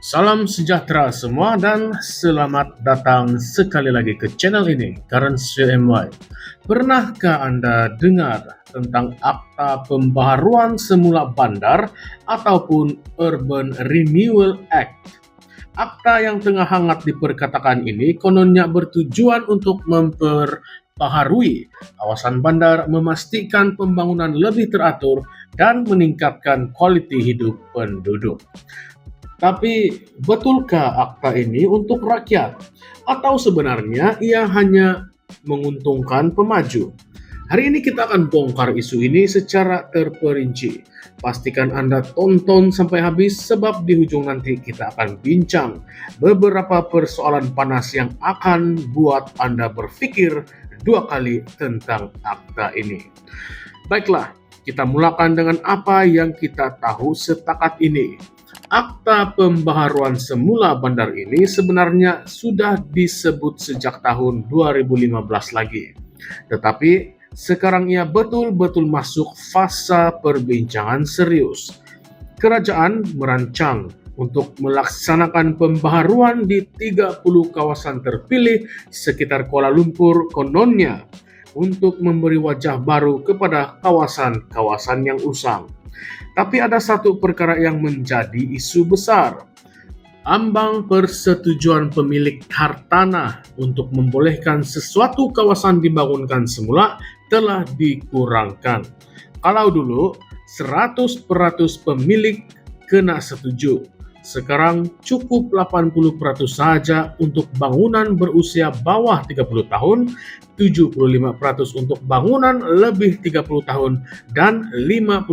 Salam sejahtera semua dan selamat datang sekali lagi ke channel ini, Currency MY. Pernahkah Anda dengar tentang Akta Pembaharuan Semula Bandar ataupun Urban Renewal Act? Akta yang tengah hangat diperkatakan ini kononnya bertujuan untuk memperbaharui kawasan bandar, memastikan pembangunan lebih teratur, dan meningkatkan kualiti hidup penduduk. Tapi betulkah akta ini untuk rakyat? Atau sebenarnya ia hanya menguntungkan pemaju? Hari ini kita akan bongkar isu ini secara terperinci. Pastikan Anda tonton sampai habis sebab di ujung nanti kita akan bincang beberapa persoalan panas yang akan buat Anda berpikir dua kali tentang akta ini. Baiklah, kita mulakan dengan apa yang kita tahu setakat ini. Akta Pembaharuan Semula Bandar ini sebenarnya sudah disebut sejak tahun 2015 lagi. Tetapi sekarang ia betul-betul masuk fase perbincangan serius. Kerajaan merancang untuk melaksanakan pembaharuan di 30 kawasan terpilih sekitar Kuala Lumpur kononnya untuk memberi wajah baru kepada kawasan-kawasan yang usang. Tapi ada satu perkara yang menjadi isu besar. Ambang persetujuan pemilik hartanah untuk membolehkan sesuatu kawasan dibangunkan semula telah dikurangkan. Kalau dulu 100% pemilik kena setuju, sekarang cukup 80% saja untuk bangunan berusia bawah 30 tahun, 75% untuk bangunan lebih 30 tahun, dan 51%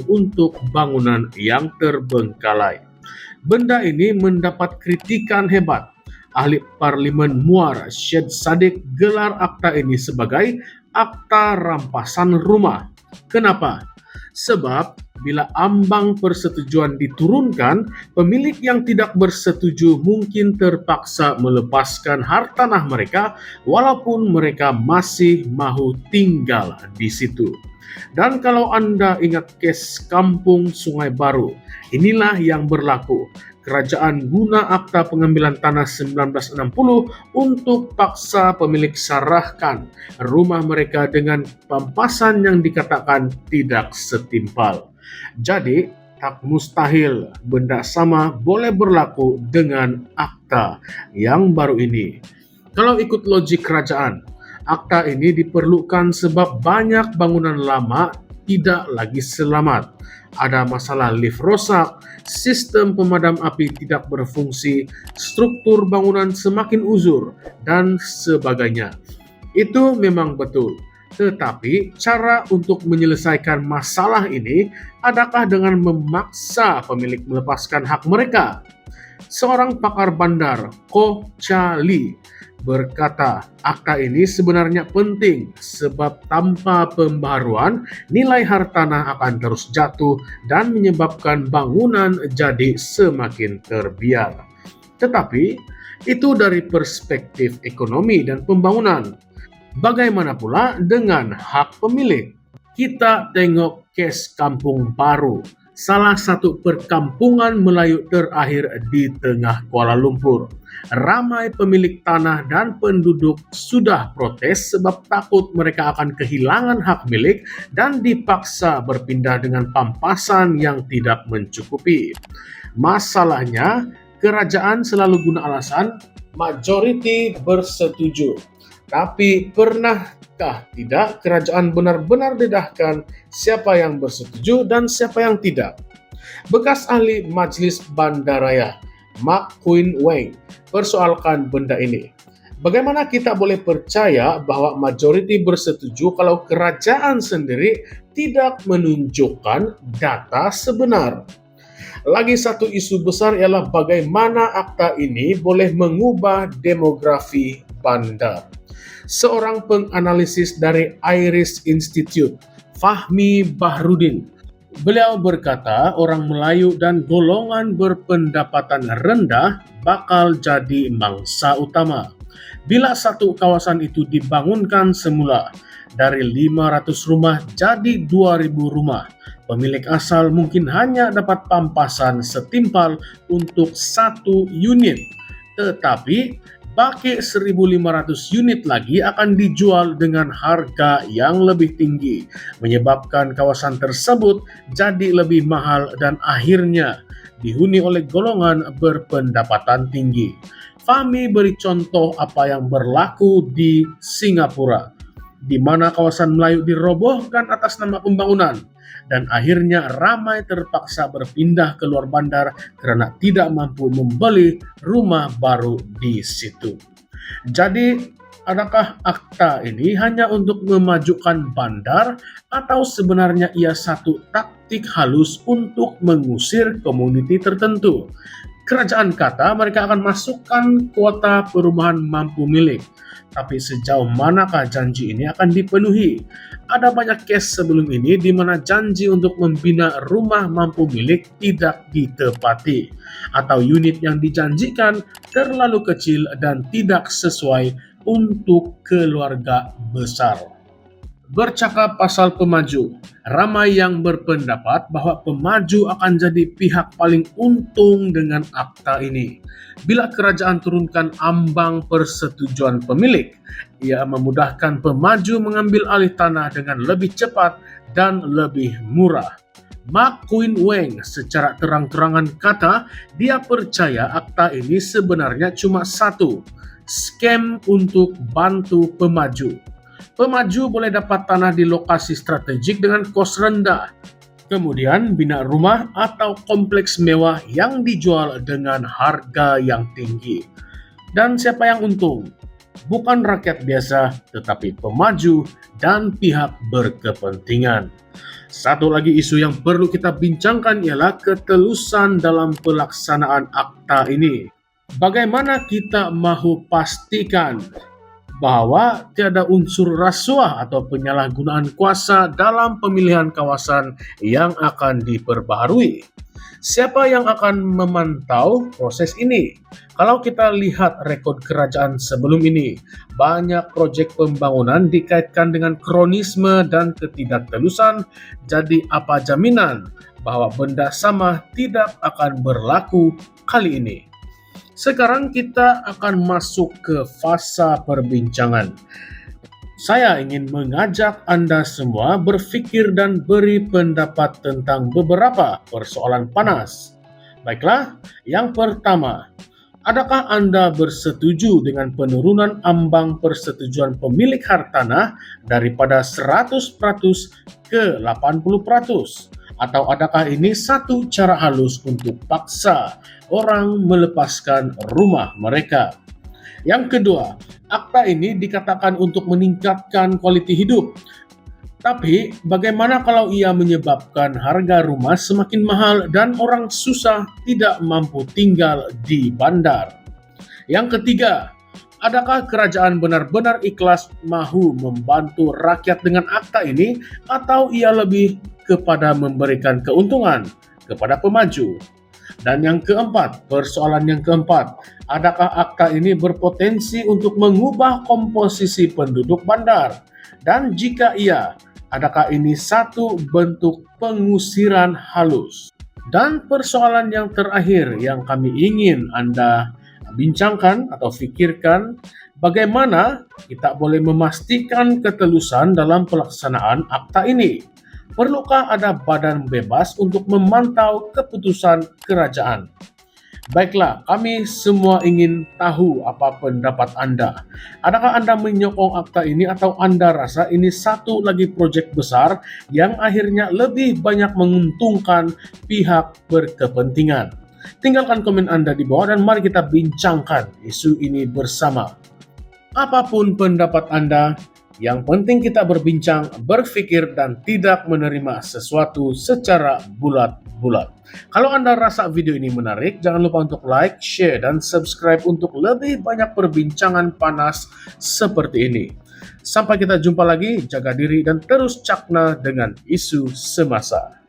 untuk bangunan yang terbengkalai. Benda ini mendapat kritikan hebat. Ahli Parlimen Muar, Syed Saddiq, gelar akta ini sebagai akta rampasan rumah. Kenapa? Sebab bila ambang persetujuan diturunkan, pemilik yang tidak bersetuju mungkin terpaksa melepaskan hartanah mereka walaupun mereka masih mahu tinggal di situ. Dan kalau Anda ingat kes Kampung Sungai Baru, inilah yang berlaku. Kerajaan guna akta pengambilan tanah 1960 untuk paksa pemilik sarahkan rumah mereka dengan pampasan yang dikatakan tidak setimpal. Jadi, tak mustahil benda sama boleh berlaku dengan akta yang baru ini. Kalau ikut logik kerajaan, akta ini diperlukan sebab banyak bangunan lama tidak lagi selamat. Ada masalah lift rosak, sistem pemadam api tidak berfungsi, struktur bangunan semakin uzur, dan sebagainya. Itu memang betul. Tetapi cara untuk menyelesaikan masalah ini adakah dengan memaksa pemilik melepaskan hak mereka? Seorang pakar bandar, Koh Cha Lee, berkata akta ini sebenarnya penting sebab tanpa pembaharuan nilai hartanah akan terus jatuh dan menyebabkan bangunan jadi semakin terbiar. Tetapi itu dari perspektif ekonomi dan pembangunan. Bagaimana pula dengan hak pemilik? Kita tengok kes Kampung Baru, salah satu perkampungan Melayu terakhir di tengah Kuala Lumpur. Ramai pemilik tanah dan penduduk sudah protes sebab takut mereka akan kehilangan hak milik dan dipaksa berpindah dengan pampasan yang tidak mencukupi. Masalahnya, kerajaan selalu guna alasan majoriti bersetuju. Tapi pernahkah tidak kerajaan benar-benar dedahkan siapa yang bersetuju dan siapa yang tidak? Bekas ahli Majlis Bandaraya, Mak Kuin Weng, persoalkan benda ini. Bagaimana kita boleh percaya bahwa majoriti bersetuju kalau kerajaan sendiri tidak menunjukkan data sebenar? Lagi satu isu besar ialah bagaimana akta ini boleh mengubah demografi bandar. Seorang penganalisis dari Iris Institute, Fahmi Bahrudin, beliau berkata orang Melayu dan golongan berpendapatan rendah bakal jadi mangsa utama. Bila satu kawasan itu dibangunkan semula dari 500 rumah jadi 2.000 rumah, Pemilik asal mungkin hanya dapat pampasan setimpal untuk satu unit, tetapi baki 1.500 unit lagi akan dijual dengan harga yang lebih tinggi, menyebabkan kawasan tersebut jadi lebih mahal dan akhirnya dihuni oleh golongan berpendapatan tinggi. Fahmi beri contoh apa yang berlaku di Singapura, di mana kawasan Melayu dirobohkan atas nama pembangunan, dan akhirnya ramai terpaksa berpindah ke luar bandar karena tidak mampu membeli rumah baru di situ. Jadi, adakah akta ini hanya untuk memajukan bandar atau sebenarnya ia satu taktik halus untuk mengusir komuniti tertentu? Kerajaan kata mereka akan masukkan kuota perumahan mampu milik. Tapi sejauh manakah janji ini akan dipenuhi? Ada banyak case sebelum ini di mana janji untuk membina rumah mampu milik tidak ditepati, atau unit yang dijanjikan terlalu kecil dan tidak sesuai untuk keluarga besar. Bercakap pasal pemaju, ramai yang berpendapat bahwa pemaju akan jadi pihak paling untung dengan akta ini. Bila kerajaan turunkan ambang persetujuan pemilik, ia memudahkan pemaju mengambil alih tanah dengan lebih cepat dan lebih murah. Mak Kuin Weng secara terang-terangan kata dia percaya akta ini sebenarnya cuma satu, scam untuk bantu pemaju. Pemaju boleh dapat tanah di lokasi strategik dengan kos rendah, kemudian bina rumah atau kompleks mewah yang dijual dengan harga yang tinggi. Dan siapa yang untung? Bukan rakyat biasa, tetapi pemaju dan pihak berkepentingan. Satu lagi isu yang perlu kita bincangkan ialah ketelusan dalam pelaksanaan akta ini. Bagaimana kita mahu pastikan bahwa tiada unsur rasuah atau penyalahgunaan kuasa dalam pemilihan kawasan yang akan diperbaharui? Siapa yang akan memantau proses ini? Kalau kita lihat rekod kerajaan sebelum ini, banyak proyek pembangunan dikaitkan dengan kronisme dan ketidaktelusan. Jadi apa jaminan bahwa benda sama tidak akan berlaku kali ini? Sekarang kita akan masuk ke fase perbincangan. Saya ingin mengajak Anda semua berpikir dan beri pendapat tentang beberapa persoalan panas. Baiklah, yang pertama, adakah Anda bersetuju dengan penurunan ambang persetujuan pemilik hartanah daripada 100% ke 80%? Atau adakah ini satu cara halus untuk paksa orang melepaskan rumah mereka? Yang kedua, akta ini dikatakan untuk meningkatkan kualiti hidup. Tapi bagaimana kalau ia menyebabkan harga rumah semakin mahal dan orang susah tidak mampu tinggal di bandar? Yang ketiga, adakah kerajaan benar-benar ikhlas mahu membantu rakyat dengan akta ini atau ia lebih kepada memberikan keuntungan kepada pemaju? Dan yang keempat, persoalan yang keempat, adakah akta ini berpotensi untuk mengubah komposisi penduduk bandar? Dan jika iya, adakah ini satu bentuk pengusiran halus? Dan persoalan yang terakhir yang kami ingin Anda bincangkan atau fikirkan, bagaimana kita boleh memastikan ketelusan dalam pelaksanaan akta ini? Perlukah ada badan bebas untuk memantau keputusan kerajaan? Baiklah, kami semua ingin tahu apa pendapat Anda. Adakah Anda menyokong akta ini atau Anda rasa ini satu lagi proyek besar yang akhirnya lebih banyak menguntungkan pihak berkepentingan? Tinggalkan komen Anda di bawah dan mari kita bincangkan isu ini bersama. Apapun pendapat Anda, yang penting kita berbincang, berpikir, dan tidak menerima sesuatu secara bulat-bulat. Kalau Anda rasa video ini menarik, jangan lupa untuk like, share, dan subscribe untuk lebih banyak perbincangan panas seperti ini. Sampai kita jumpa lagi, jaga diri dan terus cakna dengan isu semasa.